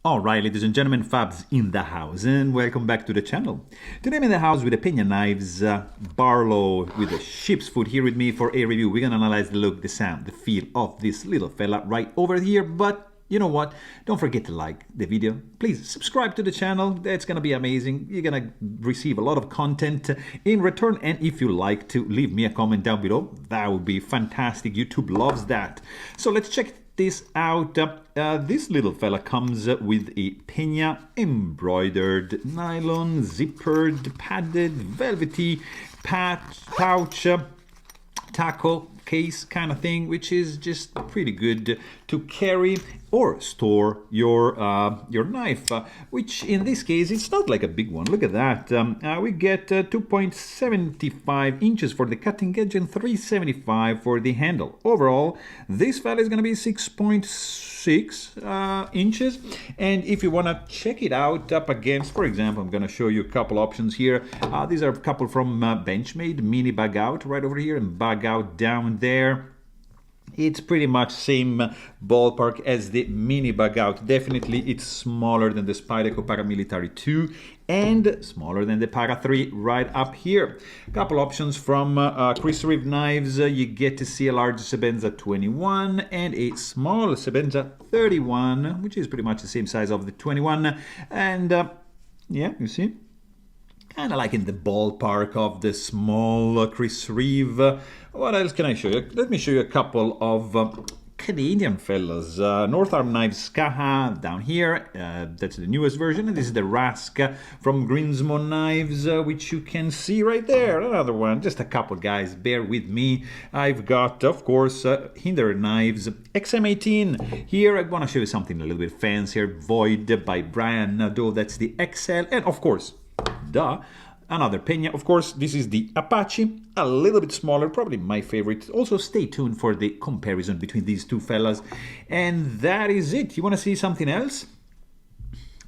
Alright, ladies and gentlemen, Fabs in the house, and welcome back to the channel. Today I'm in the house with the Pena Knives Barlow with the sheep's foot here with me for a review. We're gonna analyze the look, the sound, the feel of this little fella right over here, but you know what? Don't forget to like the video. Please subscribe to the channel. That's gonna be amazing. You're gonna receive a lot of content in return, and if you like to leave me a comment down below, that would be fantastic. YouTube loves that. So let's check this out. This little fella comes with a Pena embroidered nylon zippered padded velvety pouch tackle case kind of thing, which is just pretty good to carry or store your knife, which in this case it's not like a big one. Look at that. We get 2.75 inches for the cutting edge and 3.75 for the handle. Overall, this fella is going to be 6.6 inches. And if you want to check it out up against, for example, I'm going to show you a couple options here. These are a couple from Benchmade, mini bag out right over here and bag out down there. It's pretty much same ballpark as the mini bag out. Definitely it's smaller than the Spyderco Paramilitary 2 and smaller than the Para 3 right up here. Couple options from Chris Reeve Knives. You get to see a large Sebenza 21 and a small Sebenza 31, which is pretty much the same size of the 21. And yeah, you see? Kind of like in the ballpark of the small Chris Reeve. What else can I show you? Let me show you a couple of Canadian fellas. North Arm Knives Kaha down here. That's the newest version. And this is the Rask from Greensmo Knives, which you can see right there. Another one. Just a couple, guys. Bear with me. I've got, of course, Hinder Knives XM18. Here I want to show you something a little bit fancier. Void by Brian Nadeau. That's the XL. And, of course, another Pena. Of course, this is the Apache, a little bit smaller, probably my favorite. Also, stay tuned for the comparison between these two fellas. And that is it. You want to see something else?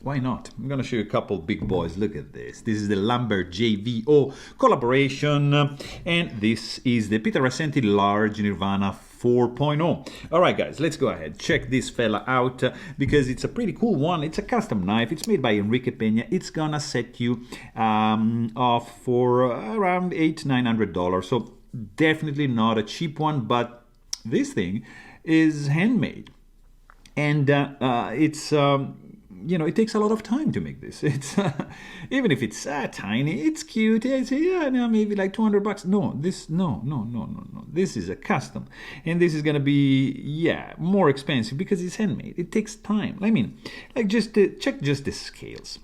Why not? I'm going to show you a couple big boys. Look at this. This is the Lambert JVO collaboration. And this is the Peter Rasenti Large Nirvana 4.0. All right, guys, let's go ahead. Check this fella out because it's a pretty cool one. It's a custom knife. It's made by Enrique Pena. It's going to set you off for around $800-900. So definitely not a cheap one, but this thing is handmade. And it's... you know, it takes a lot of time to make this. It's even if it's tiny, it's cute. I say, yeah, no, maybe like $200. No, this, no. This is a custom, and this is gonna be, yeah, more expensive because it's handmade. It takes time. I mean, like just check just the scales.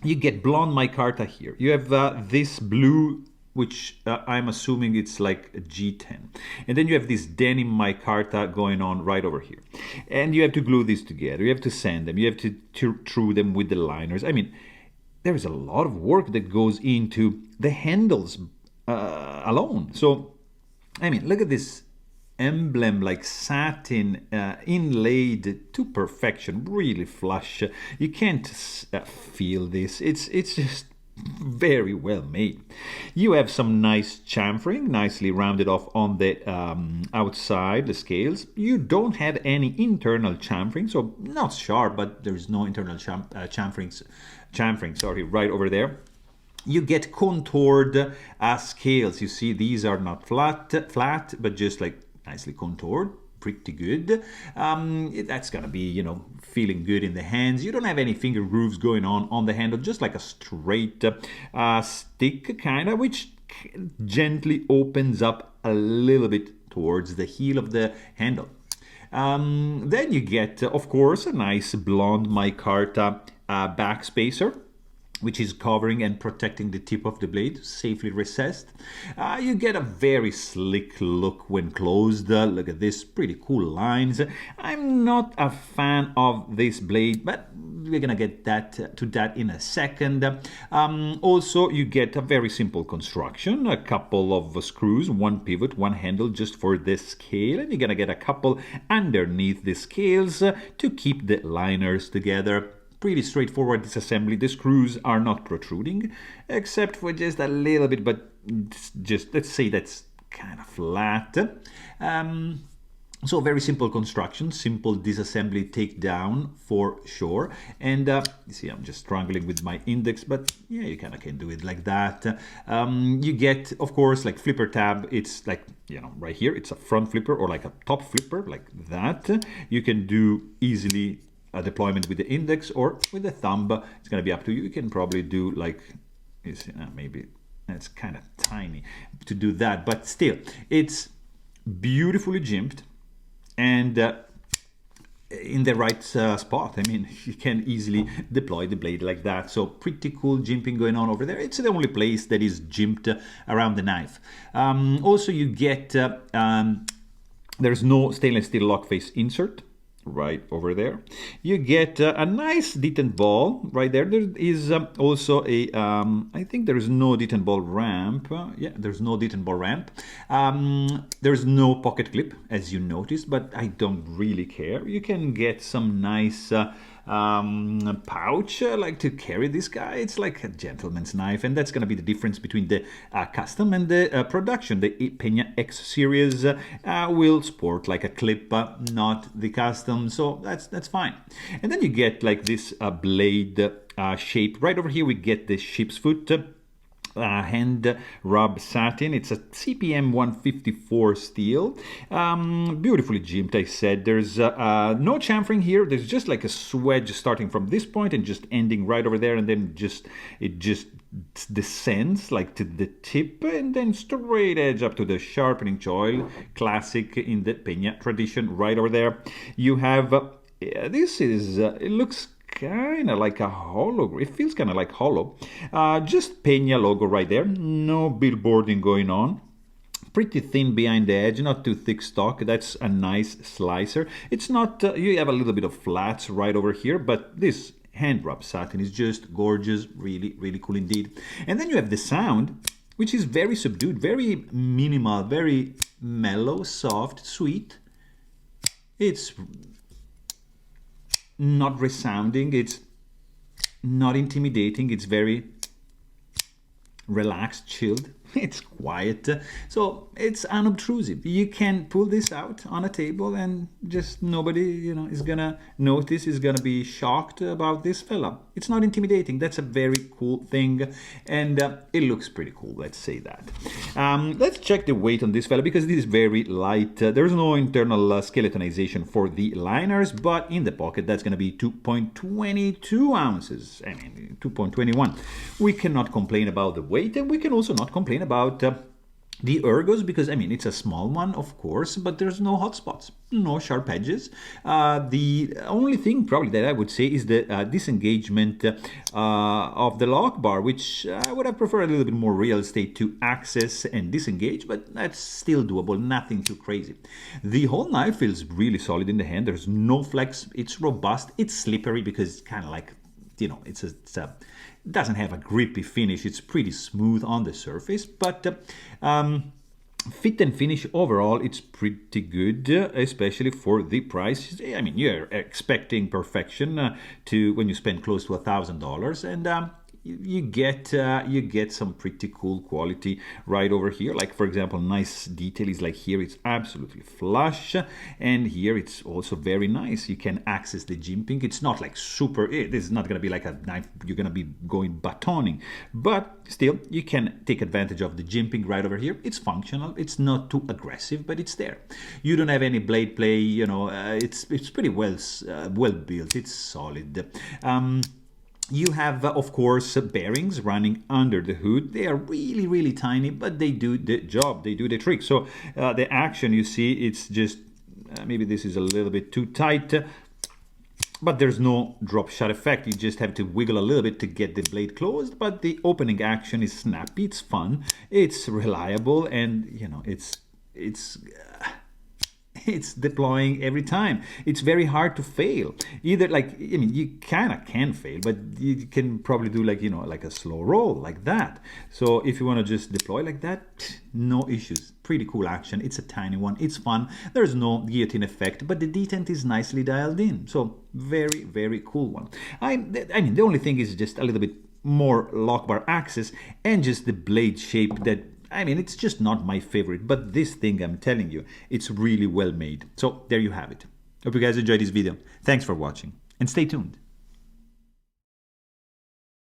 You get blonde micarta here. You have this blue, which I'm assuming it's like a G10. And then you have this denim micarta going on right over here. And you have to glue these together. You have to sand them. You have to true them with the liners. I mean, there is a lot of work that goes into the handles alone. So, I mean, look at this emblem, like satin inlaid to perfection, really flush. You can't feel this. It's just very well made. You have some nice chamfering, nicely rounded off on the outside, the scales. You don't have any internal chamfering, so not sharp, but there's no internal chamfering, sorry, right over there. You get contoured scales. You see, these are not flat, but just like nicely contoured. Pretty good. That's gonna be, you know, feeling good in the hands. You don't have any finger grooves going on the handle, just like a straight stick kind of, which gently opens up a little bit towards the heel of the handle. Then you get, of course, a nice blonde micarta back spacer, which is covering and protecting the tip of the blade, safely recessed. You get a very slick look when closed. Look at this, pretty cool lines. I'm not a fan of this blade, but we're gonna get to that in a second. Also, you get a very simple construction, a couple of screws, one pivot, one handle just for the scale, and you're gonna get a couple underneath the scales to keep the liners together. Pretty straightforward disassembly. The screws are not protruding, except for just a little bit, but just, let's say that's kind of flat. So very simple construction, simple disassembly takedown for sure. And you see, I'm just struggling with my index, but yeah, you kind of can do it like that. You get, of course, like flipper tab. It's like, you know, right here, it's a front flipper or like a top flipper like that. You can do easily a deployment with the index or with the thumb. It's going to be up to you. You can probably do like, you see, maybe it's kind of tiny to do that, but still, it's beautifully jimped. And in the right spot. I mean, you can easily deploy the blade like that. So pretty cool jimping going on over there. It's the only place that is jimped around the knife. Also, you get, there's no stainless steel lock face insert right over there. You get a nice detent ball right there. There is also a, I think there is no detent ball ramp. Yeah, there's no detent ball ramp. There's no pocket clip, as you noticed, but I don't really care. You can get some nice pouch like to carry this guy. It's like a gentleman's knife, and that's going to be the difference between the custom and the production. The Peña X series will sport like a clip, not the custom, so that's fine. And then you get like this blade shape. Right over here we get the sheepsfoot hand rub satin. It's a CPM 154 steel, beautifully jimped. I said there's no chamfering here. There's just like a swedge starting from this point and just ending right over there, and then it just descends like to the tip and then straight edge up to the sharpening choil, classic in the Peña tradition. Right over there you have this is it looks kind of like a hollow. It feels kind of like hollow. Just Peña logo right there. No billboarding going on. Pretty thin behind the edge, not too thick stock. That's a nice slicer. It's not, you have a little bit of flats right over here, but this hand rub satin is just gorgeous. Really, really cool indeed. And then you have the sound, which is very subdued, very minimal, very mellow, soft, sweet. It's not resounding, it's not intimidating, it's very relaxed, chilled, it's quiet, so it's unobtrusive. You can pull this out on a table and just nobody, you know, is gonna notice, is gonna be shocked about this fella. It's not intimidating. That's a very cool thing, and it looks pretty cool, let's say that. Let's check the weight on this fella, because this is very light. There's no internal skeletonization for the liners, but in the pocket that's gonna be 2.22 ounces. I mean 2.21. We cannot complain about the weight, and we can also not complain about the ergos, because I mean it's a small one, of course, but there's no hot spots, no sharp edges. The only thing probably that I would say is the disengagement of the lock bar, which I would have preferred a little bit more real estate to access and disengage, but that's still doable, nothing too crazy. The whole knife feels really solid in the hand. There's no flex. It's robust. It's slippery because it's kind of like, you know, it's a doesn't have a grippy finish. It's pretty smooth on the surface, but fit and finish overall, it's pretty good, especially for the price. I mean, you're expecting perfection to when you spend close to $1,000, and you get some pretty cool quality right over here. Like for example, nice detail is like here it's absolutely flush, and here it's also very nice. You can access the jimping. It's not like super, this is not going to be like a knife you're going to be going batoning, but still you can take advantage of the jimping right over here. It's functional, it's not too aggressive, but it's there. You don't have any blade play, you know. It's pretty well built. It's solid. You have, of course, bearings running under the hood. They are really, really tiny, but they do the job. They do the trick. So the action, you see, it's just, maybe this is a little bit too tight, but there's no drop shot effect. You just have to wiggle a little bit to get the blade closed, but the opening action is snappy. It's fun. It's reliable, and, you know, it's deploying every time. It's very hard to fail. Either like, I mean, you kind of can fail, but you can probably do like, you know, like a slow roll like that. So if you want to just deploy like that, no issues. Pretty cool action. It's a tiny one. It's fun. There's no guillotine effect, but the detent is nicely dialed in. So very, very cool one. I mean, the only thing is just a little bit more lock bar access and just the blade shape that I mean, it's just not my favorite, but this thing, I'm telling you, it's really well made. So there you have it. Hope you guys enjoyed this video. Thanks for watching, and stay tuned.